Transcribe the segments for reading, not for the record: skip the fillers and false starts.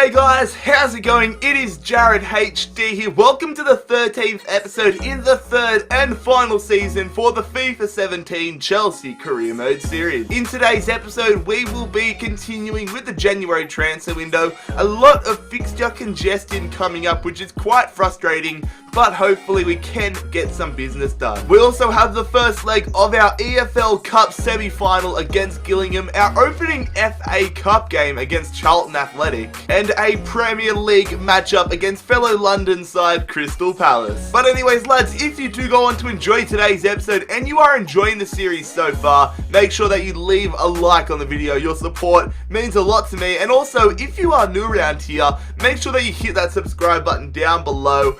G'day guys, how's it going? It is Jared HD here. Welcome to the 13th episode in the third and final season for the FIFA 17 Chelsea Career Mode series. In today's episode, we will be continuing with the January transfer window. A lot of fixture congestion coming up, which is quite frustrating, but hopefully we can get some business done. We also have the first leg of our EFL Cup semi-final against Gillingham, our opening FA Cup game against Charlton Athletic, and a Premier League matchup against fellow London side Crystal Palace. But anyways lads, if you do go on to enjoy today's episode and you are enjoying the series so far, make sure that you leave a like on the video. Your support means a lot to me, and also if you are new around here, make sure that you hit that subscribe button down below.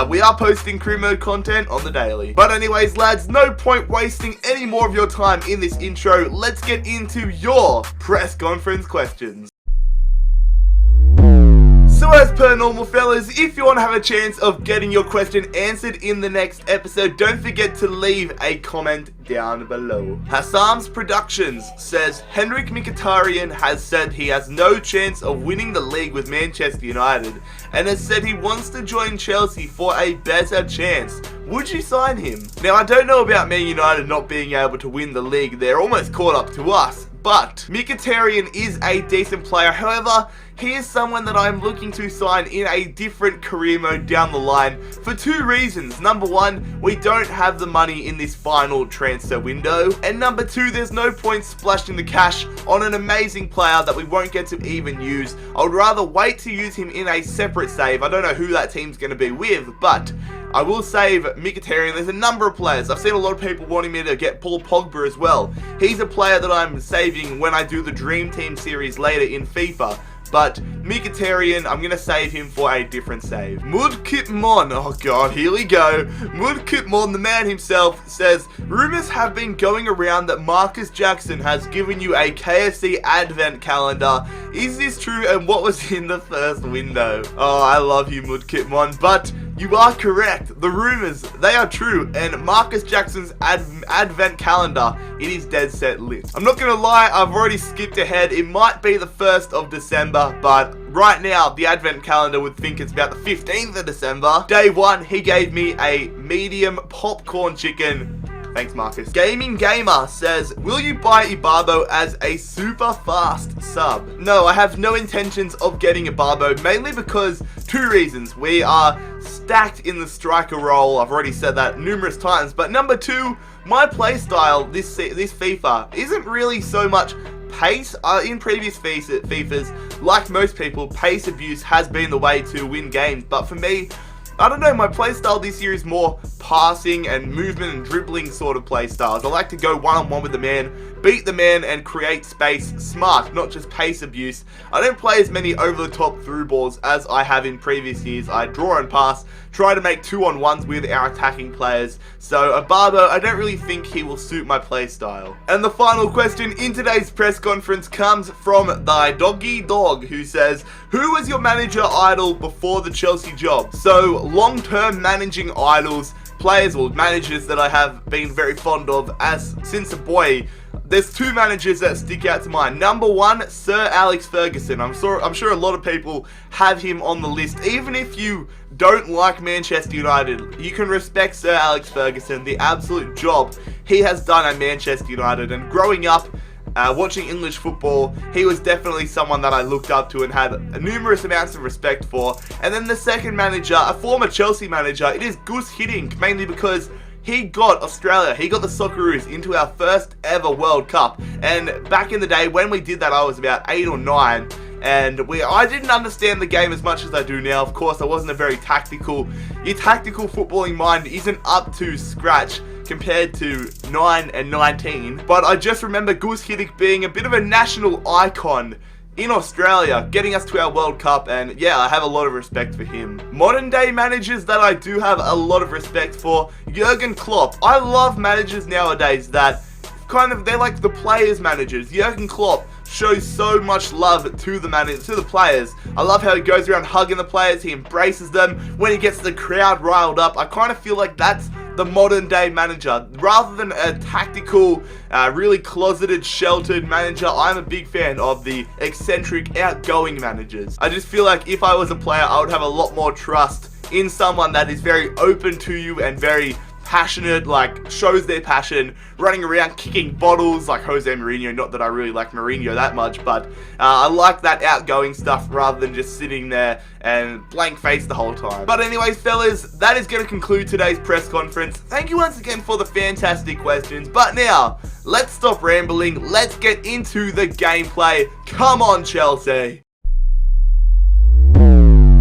We are posting career mode content on the daily. But anyways lads, no point wasting any more of your time in this intro. Let's get into your press conference questions. So as per normal fellas, if you want to have a chance of getting your question answered in the next episode, don't forget to leave a comment down below. Hassam's Productions says Henrik Mkhitaryan has said he has no chance of winning the league with Manchester United and has said he wants to join Chelsea for a better chance. Would you sign him? Now I don't know about Man United not being able to win the league, they're almost caught up to us. But Mkhitaryan is a decent player. However, he is someone that I'm looking to sign in a different career mode down the line for two reasons. Number one, we don't have the money in this final transfer window. And number two, there's no point splashing the cash on an amazing player that we won't get to even use. I would rather wait to use him in a separate save. I don't know who that team's going to be with, but I will save Mkhitaryan. There's a number of players. I've seen a lot of people wanting me to get Paul Pogba as well. He's a player that I'm saving when I do the Dream Team series later in FIFA. But Mkhitaryan, I'm going to save him for a different save. Mudkipmon, oh god, here we go. Mudkipmon, the man himself, says, rumours have been going around that Marcus Jackson has given you a KFC advent calendar. Is this true, and what was in the first window? Oh, I love you, Mudkipmon, but you are correct. The rumours, they are true, and Marcus Jackson's advent calendar, it is dead set lit. I'm not going to lie, I've already skipped ahead. It might be the 1st of December, but right now the advent calendar would think it's about the 15th of December. Day one, he gave me a medium popcorn chicken. Thanks, Marcus. Gaming Gamer says, will you buy Ibarbo as a super fast sub? No, I have no intentions of getting Ibarbo, mainly because two reasons. We are stacked in the striker role. I've already said that numerous times. But number two, my playstyle this FIFA isn't really so much pace. In previous FIFAs, like most people, pace abuse has been the way to win games. But for me, I don't know, my playstyle this year is more passing and movement and dribbling sort of playstyles. I like to go one-on-one with the man, beat the man, and create space smart, not just pace abuse. I don't play as many over-the-top through balls as I have in previous years. I draw and pass, try to make 2-on-1s with our attacking players. So Ibarbo, I don't really think he will suit my playstyle. And the final question in today's press conference comes from thy doggy dog, who says, who was your manager idol before the Chelsea job? So long-term managing idols, players or managers that I have been very fond of since a boy. There's two managers that stick out to mind. Number one, Sir Alex Ferguson. I'm sure a lot of people have him on the list. Even if you don't like Manchester United, you can respect Sir Alex Ferguson, the absolute job he has done at Manchester United. And growing up, watching English football, he was definitely someone that I looked up to and had numerous amounts of respect for. And then the second manager, a former Chelsea manager, it is Guus Hiddink, mainly because he got Australia, he got the Socceroos into our first ever World Cup. And back in the day when we did that, I was about 8 or 9. And I didn't understand the game as much as I do now. Of course, I wasn't a very tactical. Your tactical footballing mind isn't up to scratch compared to 9 and 19. But I just remember Guus Hiddink being a bit of a national icon in Australia, getting us to our World Cup, and yeah, I have a lot of respect for him. Modern day managers that I do have a lot of respect for, Jurgen Klopp. I love managers nowadays that they're like the players' managers. Jurgen Klopp shows so much love to the players. I love how he goes around hugging the players, he embraces them when he gets the crowd riled up. I kind of feel like that's the modern day manager. Rather than a tactical, really closeted, sheltered manager, I'm a big fan of the eccentric, outgoing managers. I just feel like if I was a player, I would have a lot more trust in someone that is very open to you and very passionate, like shows their passion, running around kicking bottles like Jose Mourinho. Not that I really like Mourinho that much, but I like that outgoing stuff rather than just sitting there and blank face the whole time. But anyways, fellas, that is going to conclude today's press conference. Thank you once again for the fantastic questions. But now, let's stop rambling. Let's get into the gameplay. Come on, Chelsea.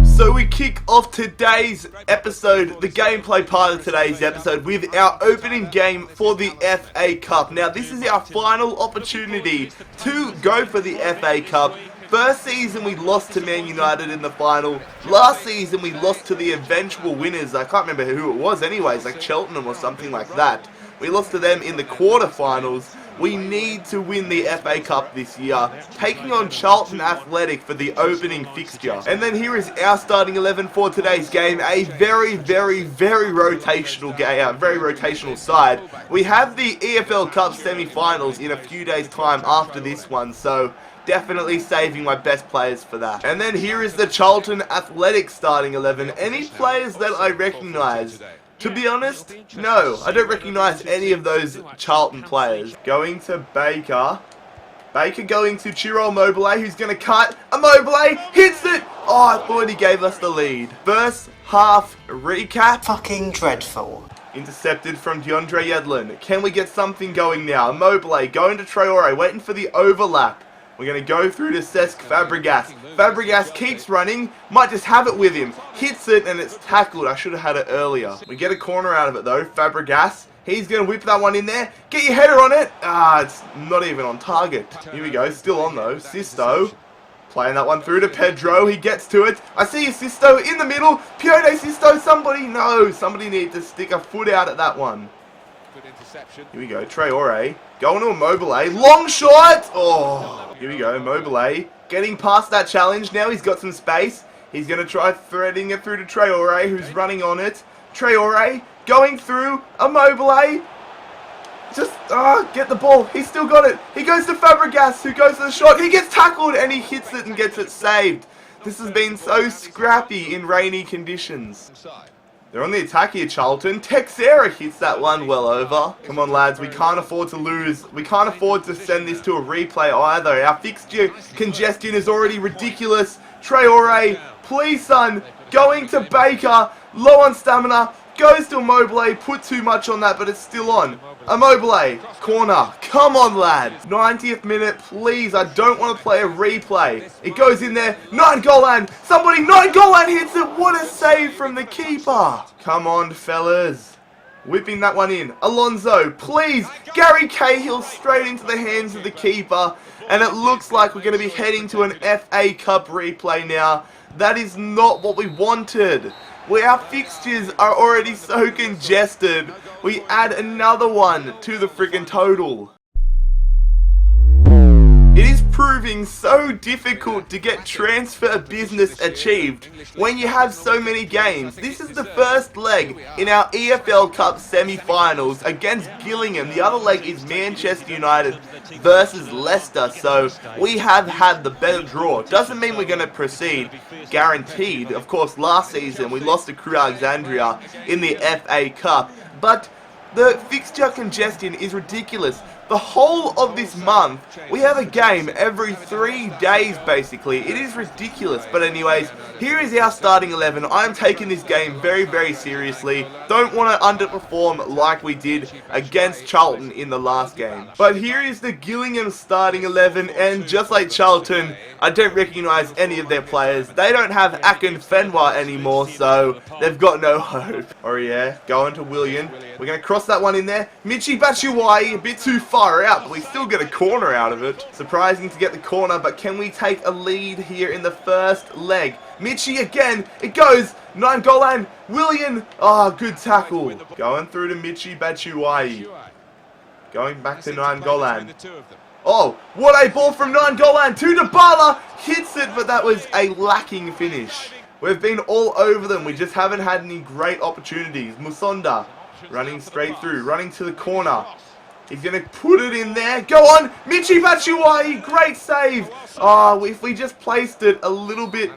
So we kick off today's episode, the gameplay part of today's episode, with our opening game for the FA Cup. Now, this is our final opportunity to go for the FA Cup. First season we lost to Man United in the final. Last season we lost to the eventual winners. I can't remember who it was anyways, like Charlton or something like that. We lost to them in the quarterfinals. We need to win the FA Cup this year, taking on Charlton Athletic for the opening fixture. And then here is our starting 11 for today's game. A very rotational game, very rotational side. We have the EFL Cup semi-finals in a few days' time after this one, so definitely saving my best players for that. And then here is the Charlton Athletic starting 11. Any players that I recognise? To be honest, no. I don't recognise any of those Charlton players. Going to Baker. Baker going to Chiro Immobile, who's going to cut. Immobile hits it! Oh, I thought he gave us the lead. First half recap. Fucking dreadful. Intercepted from DeAndre Yedlin. Can we get something going now? Immobile going to Traore, waiting for the overlap. We're going to go through to Cesc Fabregas. Fabregas keeps running, might just have it with him. Hits it and it's tackled. I should have had it earlier. We get a corner out of it though. Fabregas, he's going to whip that one in there. Get your header on it. It's not even on target. Here we go, still on though. Sisto, playing that one through to Pedro. He gets to it. I see Sisto in the middle. Pione Sisto, somebody needs to stick a foot out at that one. Here we go, Traore, going to Immobile, long shot! Oh, here we go, Immobile, getting past that challenge, now he's got some space, he's going to try threading it through to Traore, who's running on it, Traore, going through, Immobile, just, get the ball, he's still got it, he goes to Fabregas, who goes to the shot, he gets tackled, and he hits it and gets it saved. This has been so scrappy in rainy conditions. They're on the attack here, Charlton. Texera hits that one well over. Come on, lads. We can't afford to lose. We can't afford to send this to a replay either. Our fixture congestion is already ridiculous. Traore, please, son. Going to Baker. Low on stamina. Goes to Immobile. Put too much on that, but it's still on. Immobile. Corner. Come on, lads. 90th minute, please. I don't want to play a replay. It goes in there. Nainggolan. Somebody, Nainggolan hits it. What a save from the keeper. Come on, fellas. Whipping that one in. Alonso, please. Gary Cahill straight into the hands of the keeper. And it looks like we're going to be heading to an FA Cup replay now. That is not what we wanted. Our fixtures are already so congested. We add another one to the friggin' total. It is proving so difficult to get transfer business achieved when you have so many games. This is the first leg in our EFL Cup semi-finals against Gillingham. The other leg is Manchester United versus Leicester, so we have had the better draw. Doesn't mean we're going to proceed guaranteed. Of course, last season we lost to Crewe Alexandria in the FA Cup, but the fixture congestion is ridiculous. The whole of this month, we have a game every 3 days, basically. It is ridiculous. But anyways, here is our starting 11. I'm taking this game very seriously. Don't want to underperform like we did against Charlton in the last game. But here is the Gillingham starting 11, and just like Charlton, I don't recognise any of their players. They don't have Akin Fenwa anymore, so they've got no hope. Oh yeah, going to Willian. We're going to cross that one in there. Michy Batshuayi, a bit too far out, but we still get a corner out of it. Surprising to get the corner, but can we take a lead here in the first leg? Michy again, it goes, Nainggolan, Willian, good tackle. Going through to Michy Batshuayi. Going back to Nainggolan. Oh, what a ball from Nainggolan to Dybala, hits it, but that was a lacking finish. We've been all over them, we just haven't had any great opportunities. Musonda, Running straight through. Running to the corner. He's going to put it in there. Go on. Michi Batshuayi. Great save. Oh, if we just placed it a little bit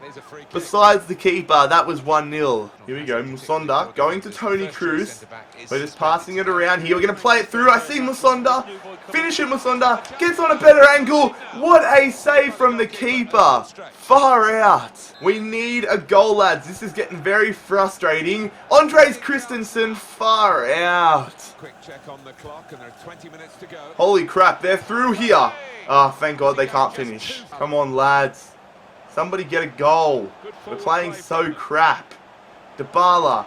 besides the keeper, that was 1-0. Here we go. Musonda going to Tony Cruz. We're just passing it around here. We're going to play it through. I see Musonda. Finish it, Musonda. Gets on a better angle. What a save from the keeper. Far out. We need a goal, lads. This is getting very frustrating. Andres Christensen, far out. Quick check on the clock, and there are 20 minutes to go. Holy crap, they're through here. Oh, thank God they can't finish. Come on, lads. Somebody get a goal. We're playing so crap. Dybala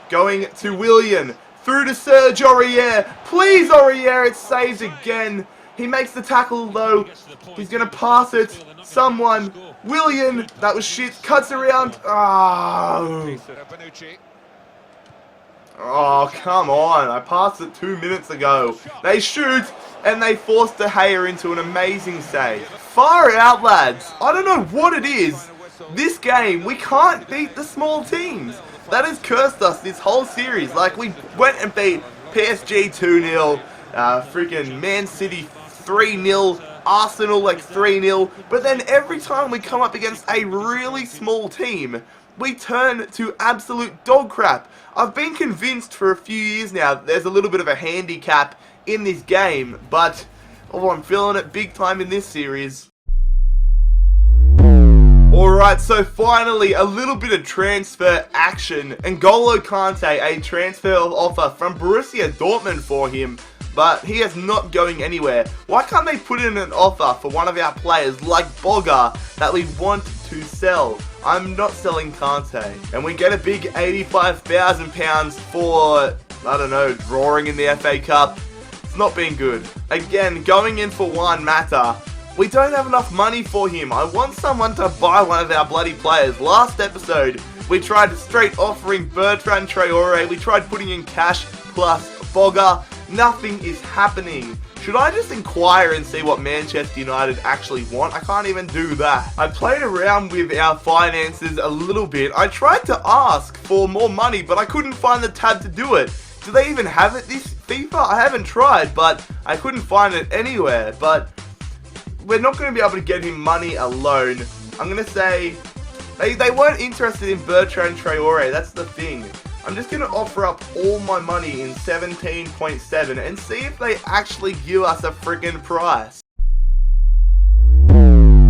going to Willian. Through to Serge Aurier. Please, Aurier, it's saved again. He makes the tackle, though. He's going to pass it. Someone. Willian. That was shit. Cuts around. Oh. Oh, come on. I passed it 2 minutes ago. They shoot, and they force De Gea into an amazing save. Far out, lads. I don't know what it is. This game, we can't beat the small teams. That has cursed us this whole series. Like, we went and beat PSG 2-0, freaking Man City 3-0, Arsenal like 3-0. But then every time we come up against a really small team, we turn to absolute dog crap. I've been convinced for a few years now that there's a little bit of a handicap in this game, but I'm feeling it big time in this series. Alright, so finally a little bit of transfer action. N'Golo Kante, a transfer offer from Borussia Dortmund for him, but he is not going anywhere. Why can't they put in an offer for one of our players like Bogger that we want to sell? I'm not selling Kante. And we get a big £85,000 for, I don't know, drawing in the FA Cup. It's not been good. Again, going in for Juan Mata. We don't have enough money for him. I want someone to buy one of our bloody players. Last episode, we tried straight offering Bertrand Traore. We tried putting in cash plus Bogger. Nothing is happening. Should I just inquire and see what Manchester United actually want? I can't even do that. I played around with our finances a little bit. I tried to ask for more money, but I couldn't find the tab to do it. Do they even have it this FIFA? I haven't tried, but I couldn't find it anywhere. But we're not going to be able to get him money alone. I'm going to say they weren't interested in Bertrand Traore. That's the thing. I'm just going to offer up all my money in 17.7 and see if they actually give us a friggin' price.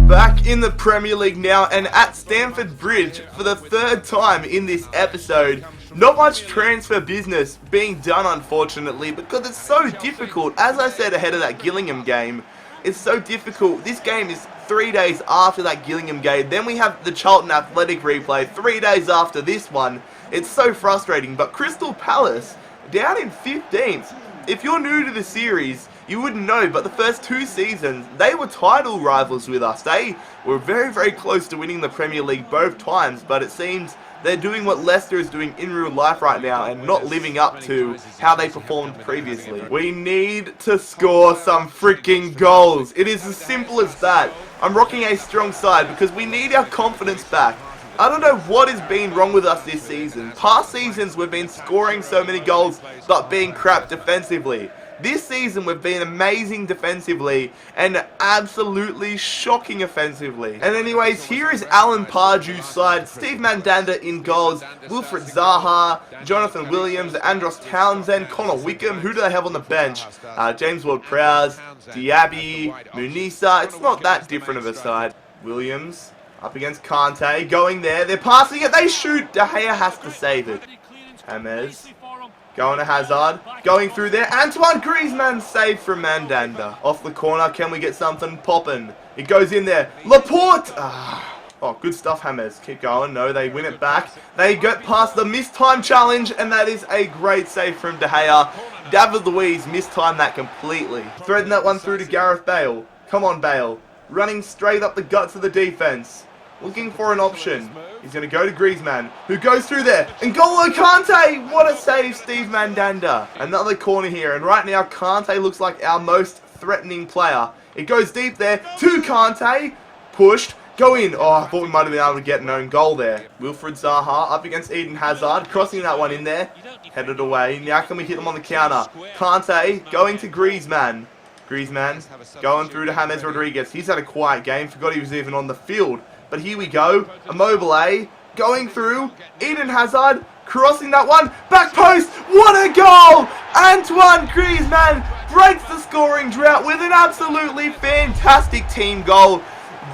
Back in the Premier League now and at Stamford Bridge for the third time in this episode. Not much transfer business being done, unfortunately, because it's so difficult. As I said ahead of that Gillingham game, it's so difficult. This game is 3 days after that Gillingham game. Then we have the Charlton Athletic replay 3 days after this one. It's so frustrating. But Crystal Palace, down in 15th. If you're new to the series, you wouldn't know, but the first 2 seasons, they were title rivals with us. They were very, very close to winning the Premier League both times, but it seems they're doing what Leicester is doing in real life right now and not living up to how they performed previously. We need to score some freaking goals. It is as simple as that. I'm rocking a strong side because we need our confidence back. I don't know what has been wrong with us this season. Past seasons we've been scoring so many goals but being crap defensively. This season we've been amazing defensively and absolutely shocking offensively. And anyways, here is Alan Pardew's side. Steve Mandanda in goals, Wilfred Zaha, Jonathan Williams, Andros Townsend, Connor Wickham. Who do they have on the bench? James Ward-Prowse, Diaby, Munisa. It's not that different of a side. Williams up against Kante, going there. They're passing it. They shoot. De Gea has to save it. James. Going to Hazard, going through there, Antoine Griezmann saved from Mandanda. Off the corner, can we get something popping? It goes in there, Laporte! Oh, good stuff, James. Keep going. No, they win it back. They get past the missed time challenge, and that is a great save from De Gea. David Luiz mistimed that completely. Threading that one through to Gareth Bale. Come on, Bale. Running straight up the guts of the defense. Looking for an option. He's going to go to Griezmann, who goes through there. N'Golo Kante! What a save, Steve Mandanda. Another corner here, and right now Kante looks like our most threatening player. It goes deep there to Kante. Pushed. Go in. Oh, I thought we might have been able to get an own goal there. Wilfried Zaha up against Eden Hazard. Crossing that one in there. Headed away. Now can we hit them on the counter? Kante going to Griezmann. Griezmann going through to James Rodriguez. He's had a quiet game. Forgot he was even on the field. But here we go. Immobile going through. Eden Hazard crossing that one. Back post. What a goal! Antoine Griezmann breaks the scoring drought with an absolutely fantastic team goal.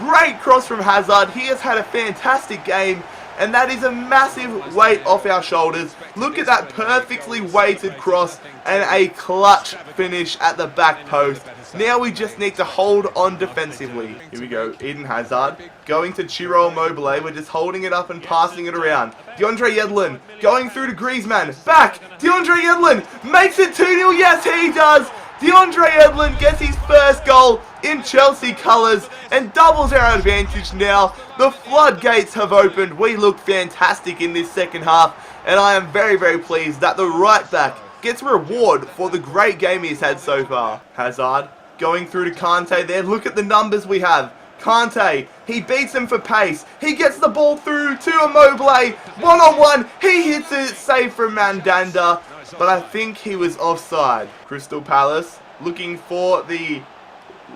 Great cross from Hazard. He has had a fantastic game. And that is a massive weight off our shoulders. Look at that perfectly weighted cross and a clutch finish at the back post. Now we just need to hold on defensively. Here we go. Eden Hazard going to Ciro Immobile. We're just holding it up and passing it around. DeAndre Yedlin going through to Griezmann. Back. DeAndre Yedlin makes it 2-0. Yes, he does. DeAndre Yedlin gets his first goal in Chelsea colours and doubles our advantage now. The floodgates have opened. We look fantastic in this second half, and I am very, very pleased that the right back gets reward for the great game he's had so far. Hazard going through to Kante there. Look at the numbers we have. Kante, he beats him for pace. He gets the ball through to Immobile. One-on-one. He hits it. Save from Mandanda. But I think he was offside. Crystal Palace looking for the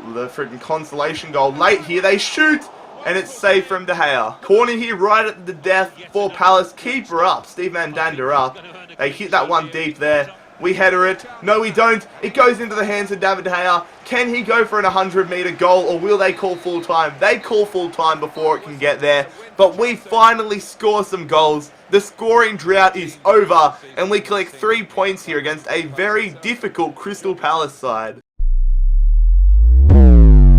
freaking consolation goal late here. They shoot, and it's saved from De Gea. Corner here right at the death for Palace. Keeper up. Steve Mandanda up. They hit that one deep there. We header it. No, we don't. It goes into the hands of David De Gea. Can he go for an 100-meter goal, or will they call full time? They call full time before it can get there. But we finally score some goals. The scoring drought is over, and we collect 3 points here against a very difficult Crystal Palace side.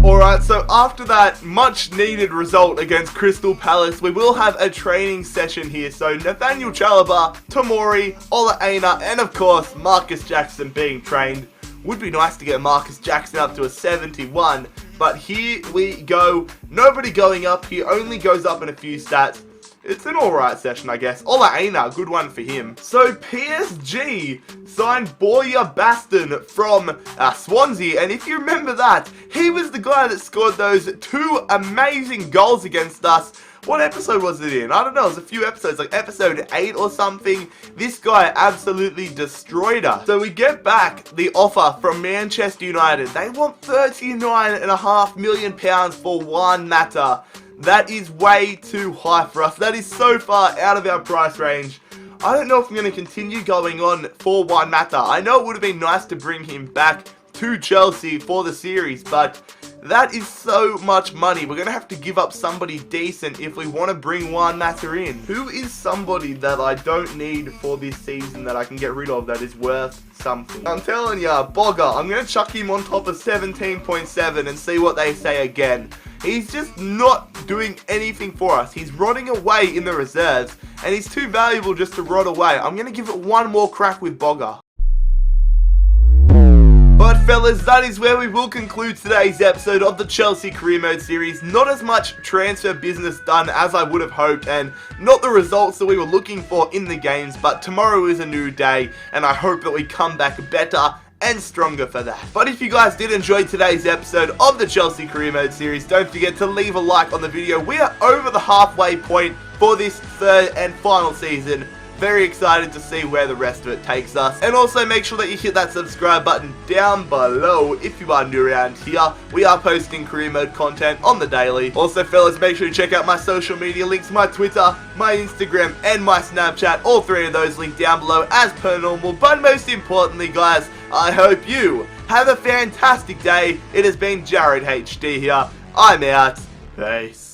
Alright, so after that much needed result against Crystal Palace, we will have a training session here. So Nathaniel Chalobah, Tomori, Ola Aina, and of course Marcus Jackson being trained. Would be nice to get Marcus Jackson up to a 71, but here we go. Nobody going up. He only goes up in a few stats. It's an alright session, I guess. Ola Aina, good one for him. So PSG signed Borja Baston from Swansea, and if you remember that, he was the guy that scored those 2 amazing goals against us. What episode was it in? I don't know, it was a few episodes, like episode 8 or something. This guy absolutely destroyed us. So we get back the offer from Manchester United. They want £39.5 million for Juan Mata. That is way too high for us. That is so far out of our price range. I don't know if I'm going to continue going on for Juan Mata. I know it would have been nice to bring him back to Chelsea for the series, but that is so much money. We're going to have to give up somebody decent if we want to bring Juan Mata in. Who is somebody that I don't need for this season that I can get rid of that is worth something? I'm telling ya, Bogger, I'm going to chuck him on top of 17.7 and see what they say again. He's just not doing anything for us. He's rotting away in the reserves, and he's too valuable just to rot away. I'm going to give it one more crack with Bogger. But fellas, that is where we will conclude today's episode of the Chelsea Career Mode series. Not as much transfer business done as I would have hoped, and not the results that we were looking for in the games, but tomorrow is a new day, and I hope that we come back better and stronger for that. But if you guys did enjoy today's episode of the Chelsea Career Mode series, don't forget to leave a like on the video. We are over the halfway point for this 3rd and final season. Very excited to see where the rest of it takes us. And also make sure that you hit that subscribe button down below if you are new around here. We are posting career mode content on the daily. Also fellas, make sure you check out my social media links, my Twitter, my Instagram, and my Snapchat. All 3 of those linked down below as per normal. But most importantly guys, I hope you have a fantastic day. It has been Jared HD here. I'm out. Peace.